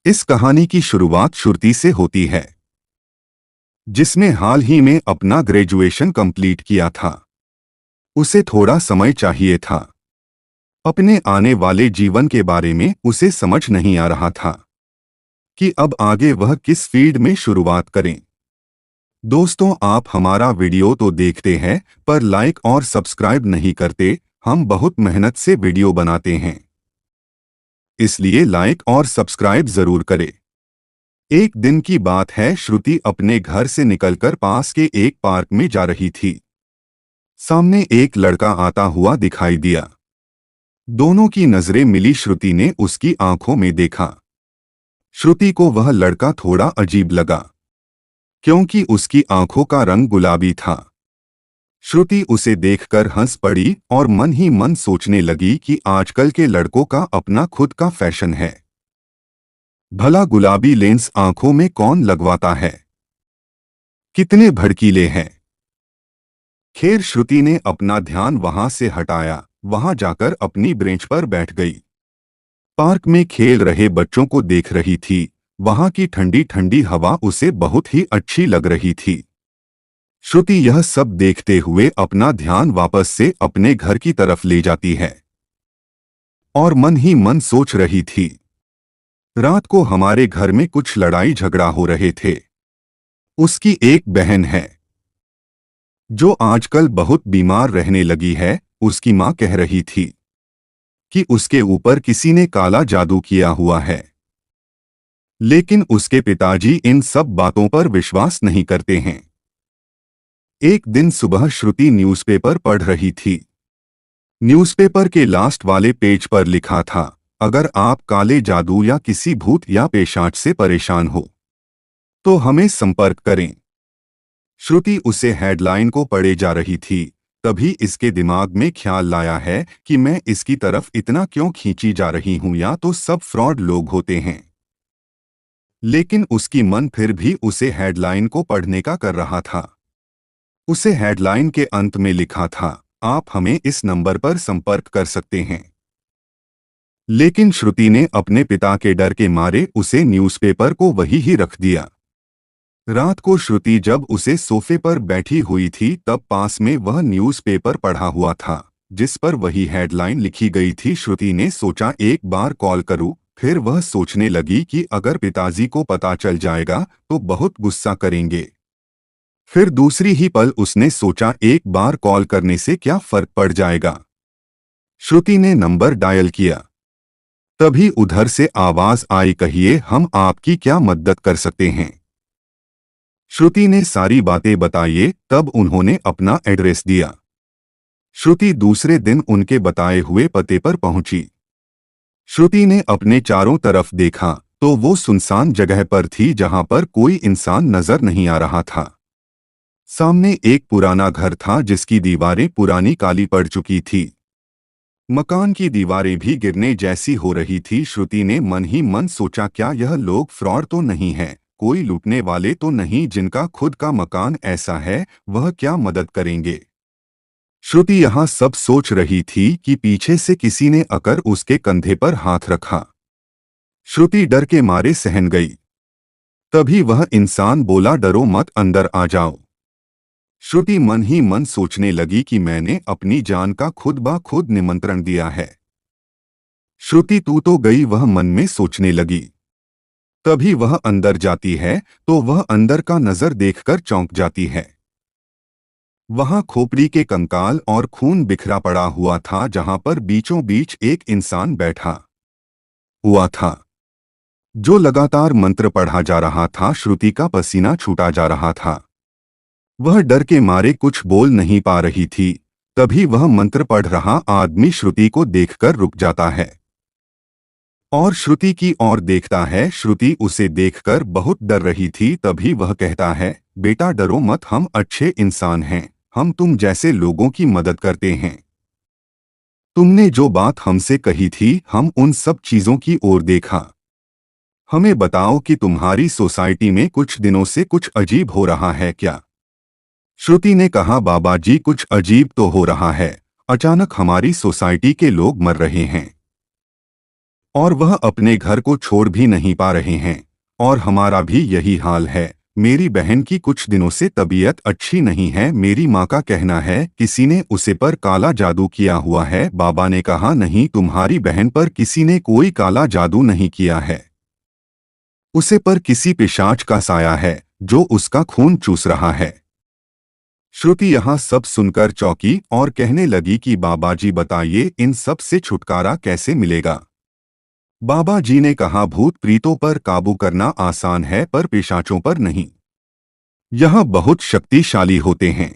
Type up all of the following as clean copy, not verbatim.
इस कहानी की शुरुआत श्रुति से होती है, जिसने हाल ही में अपना ग्रेजुएशन कंप्लीट किया था। उसे थोड़ा समय चाहिए था। अपने आने वाले जीवन के बारे में उसे समझ नहीं आ रहा था कि अब आगे वह किस फील्ड में शुरुआत करें। दोस्तों, आप हमारा वीडियो तो देखते हैं पर लाइक और सब्सक्राइब नहीं करते। हम बहुत मेहनत से वीडियो बनाते हैं, इसलिए लाइक और सब्सक्राइब जरूर करें। एक दिन की बात है, श्रुति अपने घर से निकलकर पास के एक पार्क में जा रही थी। सामने एक लड़का आता हुआ दिखाई दिया। दोनों की नजरें मिली। श्रुति ने उसकी आंखों में देखा। श्रुति को वह लड़का थोड़ा अजीब लगा, क्योंकि उसकी आंखों का रंग गुलाबी था। श्रुति उसे देखकर हंस पड़ी और मन ही मन सोचने लगी कि आजकल के लड़कों का अपना खुद का फैशन है। भला गुलाबी लेंस आंखों में कौन लगवाता है? कितने भड़कीले हैं। खैर, श्रुति ने अपना ध्यान वहां से हटाया। वहां जाकर अपनी बेंच पर बैठ गई। पार्क में खेल रहे बच्चों को देख रही थी। वहां की ठंडी ठंडी हवा उसे बहुत ही अच्छी लग रही थी। श्रुति यह सब देखते हुए अपना ध्यान वापस से अपने घर की तरफ ले जाती है और मन ही मन सोच रही थी, रात को हमारे घर में कुछ लड़ाई झगड़ा हो रहे थे। उसकी एक बहन है जो आजकल बहुत बीमार रहने लगी है। उसकी मां कह रही थी कि उसके ऊपर किसी ने काला जादू किया हुआ है, लेकिन उसके पिताजी इन सब बातों पर विश्वास नहीं करते हैं। एक दिन सुबह श्रुति न्यूज़पेपर पढ़ रही थी। न्यूज़पेपर के लास्ट वाले पेज पर लिखा था, अगर आप काले जादू या किसी भूत या पेशाच से परेशान हो तो हमें संपर्क करें। श्रुति उसे हेडलाइन को पढ़े जा रही थी। तभी इसके दिमाग में ख्याल लाया है कि मैं इसकी तरफ इतना क्यों खींची जा रही हूं, या तो सब फ्रॉड लोग होते हैं। लेकिन उसकी मन फिर भी उसे हेडलाइन को पढ़ने का कर रहा था। उसे हेडलाइन के अंत में लिखा था, आप हमें इस नंबर पर संपर्क कर सकते हैं। लेकिन श्रुति ने अपने पिता के डर के मारे उसे न्यूज़पेपर को वही ही रख दिया। रात को श्रुति जब उसे सोफे पर बैठी हुई थी, तब पास में वह न्यूज़पेपर पढ़ा हुआ था जिस पर वही हेडलाइन लिखी गई थी। श्रुति ने सोचा एक बार कॉल करूं। फिर वह सोचने लगी कि अगर पिताजी को पता चल जाएगा तो बहुत गुस्सा करेंगे। फिर दूसरी ही पल उसने सोचा, एक बार कॉल करने से क्या फर्क पड़ जाएगा। श्रुति ने नंबर डायल किया। तभी उधर से आवाज आई, कहिए, हम आपकी क्या मदद कर सकते हैं। श्रुति ने सारी बातें बताई। तब उन्होंने अपना एड्रेस दिया। श्रुति दूसरे दिन उनके बताए हुए पते पर पहुंची। श्रुति ने अपने चारों तरफ देखा तो वो सुनसान जगह पर थी जहां पर कोई इंसान नजर नहीं आ रहा था। सामने एक पुराना घर था जिसकी दीवारें पुरानी काली पड़ चुकी थी। मकान की दीवारें भी गिरने जैसी हो रही थी। श्रुति ने मन ही मन सोचा, क्या यह लोग फ्रॉड तो नहीं है? कोई लूटने वाले तो नहीं जिनका खुद का मकान ऐसा है? वह क्या मदद करेंगे? श्रुति यहाँ सब सोच रही थी कि पीछे से किसी ने आकर उसके कंधे पर हाथ रखा। श्रुति डर के मारे सहन गई। तभी वह इंसान बोला, डरो मत, अंदर आ जाओ। श्रुति मन ही मन सोचने लगी कि मैंने अपनी जान का खुद ब खुद निमंत्रण दिया है। श्रुति तू तो गई, वह मन में सोचने लगी। तभी वह अंदर जाती है तो वह अंदर का नजर देखकर चौंक जाती है। वहां खोपड़ी के कंकाल और खून बिखरा पड़ा हुआ था, जहां पर बीचों बीच एक इंसान बैठा हुआ था जो लगातार मंत्र पढ़ा जा रहा था। श्रुति का पसीना छूटा जा रहा था। वह डर के मारे कुछ बोल नहीं पा रही थी। तभी वह मंत्र पढ़ रहा आदमी श्रुति को देखकर रुक जाता है और श्रुति की ओर देखता है। श्रुति उसे देखकर बहुत डर रही थी। तभी वह कहता है, बेटा डरो मत, हम अच्छे इंसान हैं। हम तुम जैसे लोगों की मदद करते हैं। तुमने जो बात हमसे कही थी, हम उन सब चीजों की ओर देखा। हमें बताओ कि तुम्हारी सोसाइटी में कुछ दिनों से कुछ अजीब हो रहा है क्या? श्रुति ने कहा, बाबा जी, कुछ अजीब तो हो रहा है। अचानक हमारी सोसाइटी के लोग मर रहे हैं। और वह अपने घर को छोड़ भी नहीं पा रहे हैं। और हमारा भी यही हाल है। मेरी बहन की कुछ दिनों से तबीयत अच्छी नहीं है। मेरी माँ का कहना है किसी ने उसे पर काला जादू किया हुआ है। बाबा ने कहा नहीं, तुम्हारी बहन पर किसी ने कोई काला जादू नहीं किया है। उसे पर किसी पिशाच का साया है जो उसका खून चूस रहा है। श्रुति यहाँ सब सुनकर चौंकी और कहने लगी कि बाबा जी बताइए, इन सब से छुटकारा कैसे मिलेगा। बाबा जी ने कहा भूत प्रीतों पर काबू करना आसान है पर पिशाचों पर नहीं। यह बहुत शक्तिशाली होते हैं।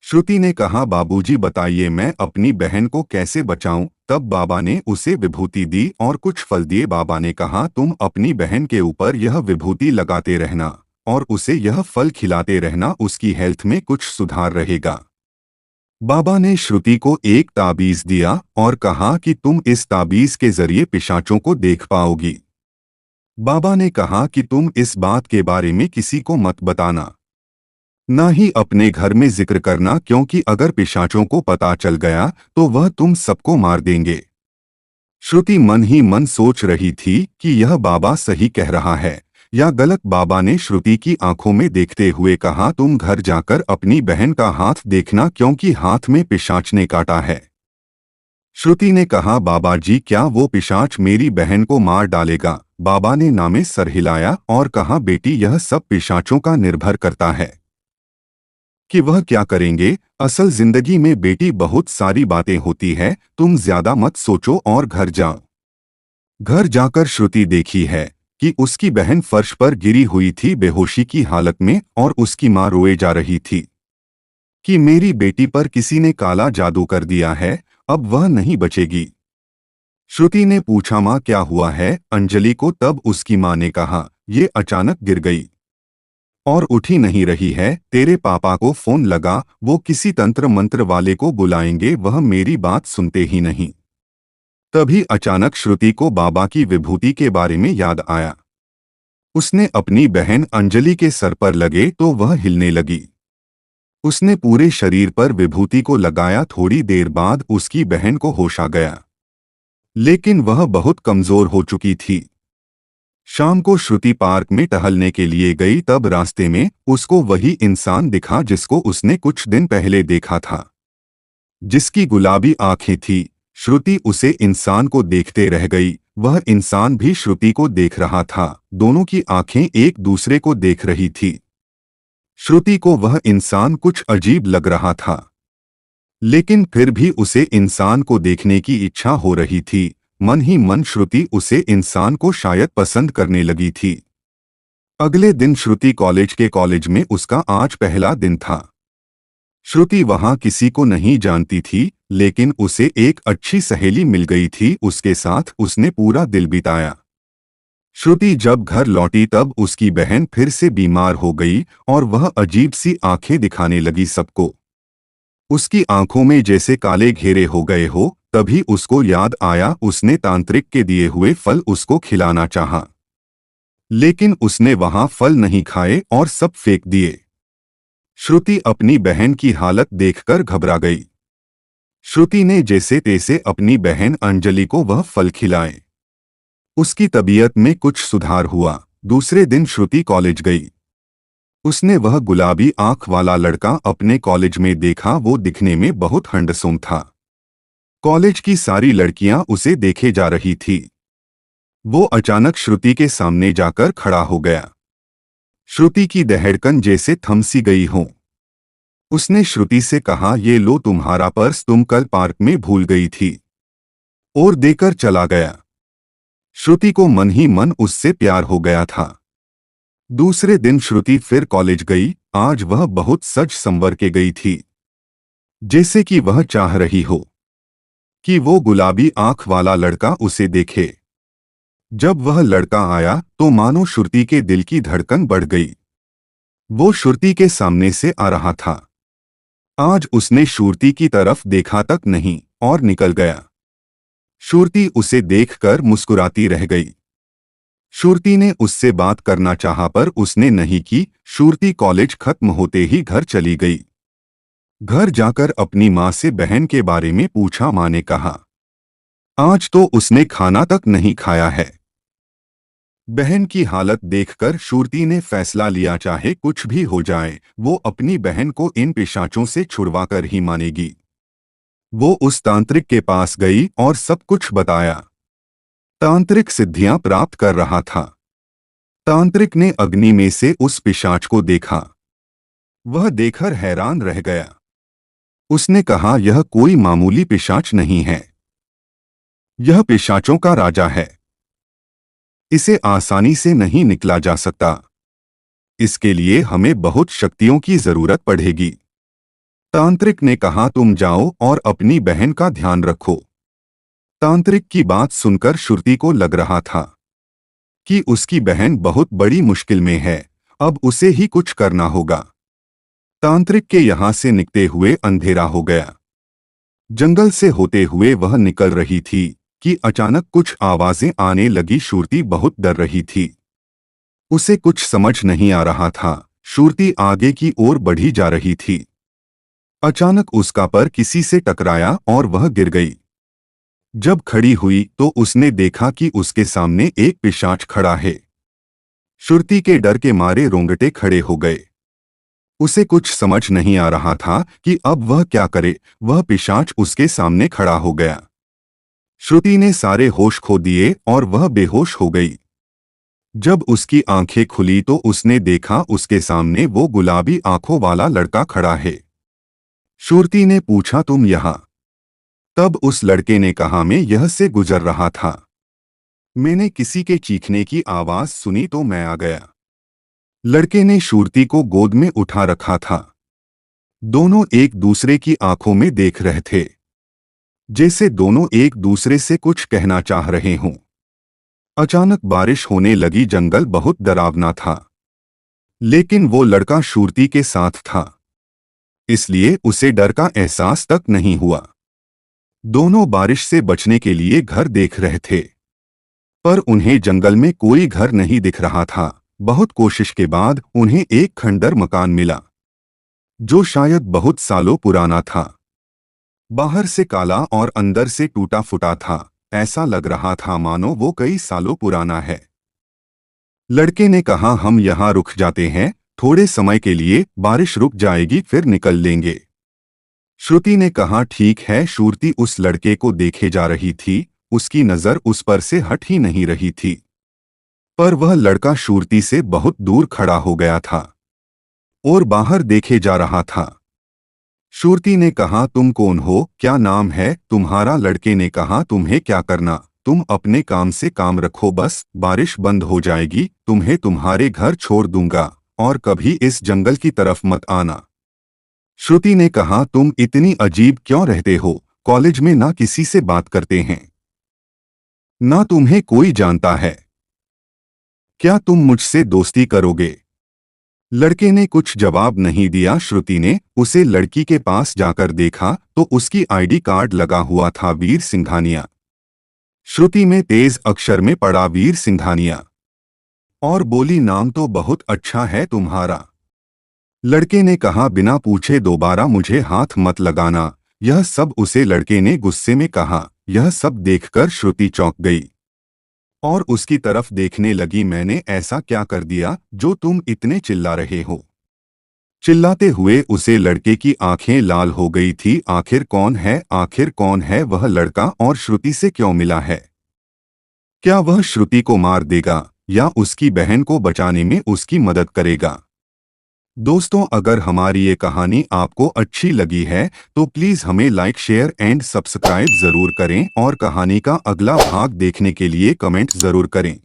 श्रुति ने कहा बाबूजी बताइए मैं अपनी बहन को कैसे बचाऊं। तब बाबा ने उसे विभूति दी और कुछ फल दिए। बाबा ने कहा तुम अपनी बहन के ऊपर यह विभूति लगाते रहना और उसे यह फल खिलाते रहना, उसकी हेल्थ में कुछ सुधार रहेगा। बाबा ने श्रुति को एक ताबीज दिया और कहा कि तुम इस ताबीज के जरिए पिशाचों को देख पाओगी। बाबा ने कहा कि तुम इस बात के बारे में किसी को मत बताना, ना ही अपने घर में जिक्र करना, क्योंकि अगर पिशाचों को पता चल गया तो वह तुम सबको मार देंगे। श्रुति मन ही मन सोच रही थी कि यह बाबा सही कह रहा है या गलत। बाबा ने श्रुति की आंखों में देखते हुए कहा तुम घर जाकर अपनी बहन का हाथ देखना, क्योंकि हाथ में पिशाच ने काटा है। श्रुति ने कहा बाबा जी क्या वो पिशाच मेरी बहन को मार डालेगा। बाबा ने नामे सर हिलाया और कहा बेटी यह सब पिशाचों का निर्भर करता है कि वह क्या करेंगे। असल जिंदगी में बेटी बहुत सारी बातें होती है, तुम ज्यादा मत सोचो और घर जाओ। घर जाकर श्रुति देखी है कि उसकी बहन फर्श पर गिरी हुई थी बेहोशी की हालत में और उसकी माँ रोए जा रही थी कि मेरी बेटी पर किसी ने काला जादू कर दिया है, अब वह नहीं बचेगी। श्रुति ने पूछा माँ क्या हुआ है अंजलि को। तब उसकी माँ ने कहा ये अचानक गिर गई और उठी नहीं रही है। तेरे पापा को फोन लगा, वो किसी तंत्र मंत्र वाले को बुलाएंगे, वह मेरी बात सुनते ही नहीं। तभी अचानक श्रुति को बाबा की विभूति के बारे में याद आया। उसने अपनी बहन अंजलि के सर पर लगे तो वह हिलने लगी। उसने पूरे शरीर पर विभूति को लगाया। थोड़ी देर बाद उसकी बहन को होश आ गया, लेकिन वह बहुत कमजोर हो चुकी थी। शाम को श्रुति पार्क में टहलने के लिए गई। तब रास्ते में उसको वही इंसान दिखा जिसको उसने कुछ दिन पहले देखा था, जिसकी गुलाबी आंखें थी। श्रुति उसे इंसान को देखते रह गई। वह इंसान भी श्रुति को देख रहा था। दोनों की आंखें एक दूसरे को देख रही थी। श्रुति को वह इंसान कुछ अजीब लग रहा था, लेकिन फिर भी उसे इंसान को देखने की इच्छा हो रही थी। मन ही मन श्रुति उसे इंसान को शायद पसंद करने लगी थी। अगले दिन श्रुति कॉलेज में उसका आज पहला दिन था। श्रुति वहां किसी को नहीं जानती थी, लेकिन उसे एक अच्छी सहेली मिल गई थी। उसके साथ उसने पूरा दिन बिताया। श्रुति जब घर लौटी तब उसकी बहन फिर से बीमार हो गई और वह अजीब सी आंखें दिखाने लगी सबको। उसकी आंखों में जैसे काले घेरे हो गए हो। तभी उसको याद आया उसने तांत्रिक के दिए हुए फल उसको खिलाना चाहा, लेकिन उसने वहां फल नहीं खाए और सब फेंक दिए। श्रुति अपनी बहन की हालत देखकर घबरा गई। श्रुति ने जैसे तैसे अपनी बहन अंजलि को वह फल खिलाए। उसकी तबीयत में कुछ सुधार हुआ। दूसरे दिन श्रुति कॉलेज गई। उसने वह गुलाबी आंख वाला लड़का अपने कॉलेज में देखा। वो दिखने में बहुत हैंडसम था। कॉलेज की सारी लड़कियां उसे देखे जा रही थी। वो अचानक श्रुति के सामने जाकर खड़ा हो गया। श्रुति की दहड़कन जैसे थम सी गई हो। उसने श्रुति से कहा ये लो तुम्हारा पर्स, तुम कल पार्क में भूल गई थी, और देकर चला गया। श्रुति को मन ही मन उससे प्यार हो गया था। दूसरे दिन श्रुति फिर कॉलेज गई। आज वह बहुत सज संवर के गई थी, जैसे कि वह चाह रही हो कि वो गुलाबी आंख वाला लड़का उसे देखे। जब वह लड़का आया तो मानो श्रुति के दिल की धड़कन बढ़ गई। वो श्रुति के सामने से आ रहा था। आज उसने श्रुति की तरफ देखा तक नहीं और निकल गया। श्रुति उसे देखकर मुस्कुराती रह गई। श्रुति ने उससे बात करना चाहा पर उसने नहीं की। श्रुति कॉलेज खत्म होते ही घर चली गई। घर जाकर अपनी माँ से बहन के बारे में पूछा। माँ ने कहा आज तो उसने खाना तक नहीं खाया है। बहन की हालत देखकर श्रुति ने फैसला लिया, चाहे कुछ भी हो जाए वो अपनी बहन को इन पिशाचों से छुड़वाकर ही मानेगी। वो उस तांत्रिक के पास गई और सब कुछ बताया। तांत्रिक सिद्धियां प्राप्त कर रहा था। तांत्रिक ने अग्नि में से उस पिशाच को देखा। वह देखकर हैरान रह गया। उसने कहा, यह कोई मामूली पिशाच नहीं है, यह पिशाचों का राजा है। इसे आसानी से नहीं निकला जा सकता। इसके लिए हमें बहुत शक्तियों की जरूरत पड़ेगी। तांत्रिक ने कहा, तुम जाओ और अपनी बहन का ध्यान रखो। तांत्रिक की बात सुनकर श्रुति को लग रहा था कि उसकी बहन बहुत बड़ी मुश्किल में है, अब उसे ही कुछ करना होगा। तांत्रिक के यहां से निकलते हुए अंधेरा हो गया। जंगल से होते हुए वह निकल रही थी कि अचानक कुछ आवाजें आने लगी। श्रुति बहुत डर रही थी। उसे कुछ समझ नहीं आ रहा था। श्रुति आगे की ओर बढ़ी जा रही थी। अचानक उसका पैर किसी से टकराया और वह गिर गई। जब खड़ी हुई तो उसने देखा कि उसके सामने एक पिशाच खड़ा है। श्रुति के डर के मारे रोंगटे खड़े हो गए। उसे कुछ समझ नहीं आ रहा था कि अब वह क्या करे। वह पिशाच उसके सामने खड़ा हो गया। श्रुति ने सारे होश खो दिए और वह बेहोश हो गई। जब उसकी आंखें खुली तो उसने देखा उसके सामने वो गुलाबी आंखों वाला लड़का खड़ा है। श्रुति ने पूछा, तुम यहाँ? तब उस लड़के ने कहा, मैं यह से गुजर रहा था। मैंने किसी के चीखने की आवाज सुनी तो मैं आ गया। लड़के ने श्रुति को गोद में उठा रखा था। दोनों एक दूसरे की आंखों में देख रहे थे, जैसे दोनों एक दूसरे से कुछ कहना चाह रहे हों। अचानक बारिश होने लगी। जंगल बहुत डरावना था, लेकिन वो लड़का श्रुति के साथ था, इसलिए उसे डर का एहसास तक नहीं हुआ। दोनों बारिश से बचने के लिए घर देख रहे थे, पर उन्हें जंगल में कोई घर नहीं दिख रहा था। बहुत कोशिश के बाद उन्हें एक खंडर मकान मिला, जो शायद बहुत सालों पुराना था। बाहर से काला और अंदर से टूटा फूटा था। ऐसा लग रहा था मानो वो कई सालों पुराना है। लड़के ने कहा, हम यहाँ रुक जाते हैं थोड़े समय के लिए, बारिश रुक जाएगी फिर निकल लेंगे। श्रुति ने कहा, ठीक है। श्रुति उस लड़के को देखे जा रही थी। उसकी नजर उस पर से हट ही नहीं रही थी, पर वह लड़का श्रुति से बहुत दूर खड़ा हो गया था और बाहर देखे जा रहा था। श्रुति ने कहा, तुम कौन हो, क्या नाम है तुम्हारा? लड़के ने कहा, तुम्हें क्या करना, तुम अपने काम से काम रखो, बस बारिश बंद हो जाएगी तुम्हें तुम्हारे घर छोड़ दूंगा और कभी इस जंगल की तरफ मत आना। श्रुति ने कहा, तुम इतनी अजीब क्यों रहते हो? कॉलेज में ना किसी से बात करते हैं, ना तुम्हें कोई जानता है, क्या तुम मुझसे दोस्ती करोगे? लड़के ने कुछ जवाब नहीं दिया। श्रुति ने उसे लड़की के पास जाकर देखा तो उसकी आईडी कार्ड लगा हुआ था, वीर सिंघानिया। श्रुति में तेज अक्षर में पढ़ा वीर सिंघानिया और बोली, नाम तो बहुत अच्छा है तुम्हारा। लड़के ने कहा, बिना पूछे दोबारा मुझे हाथ मत लगाना। यह सब उसे लड़के ने गुस्से में कहा। यह सब देखकर श्रुति चौंक गई और उसकी तरफ देखने लगी। मैंने ऐसा क्या कर दिया जो तुम इतने चिल्ला रहे हो? चिल्लाते हुए उसे लड़के की आंखें लाल हो गई थी। आखिर कौन है, आखिर कौन है वह लड़का और श्रुति से क्यों मिला है? क्या वह श्रुति को मार देगा या उसकी बहन को बचाने में उसकी मदद करेगा? दोस्तों, अगर हमारी ये कहानी आपको अच्छी लगी है तो प्लीज़ हमें लाइक, शेयर एंड सब्सक्राइब ज़रूर करें और कहानी का अगला भाग देखने के लिए कमेंट ज़रूर करें।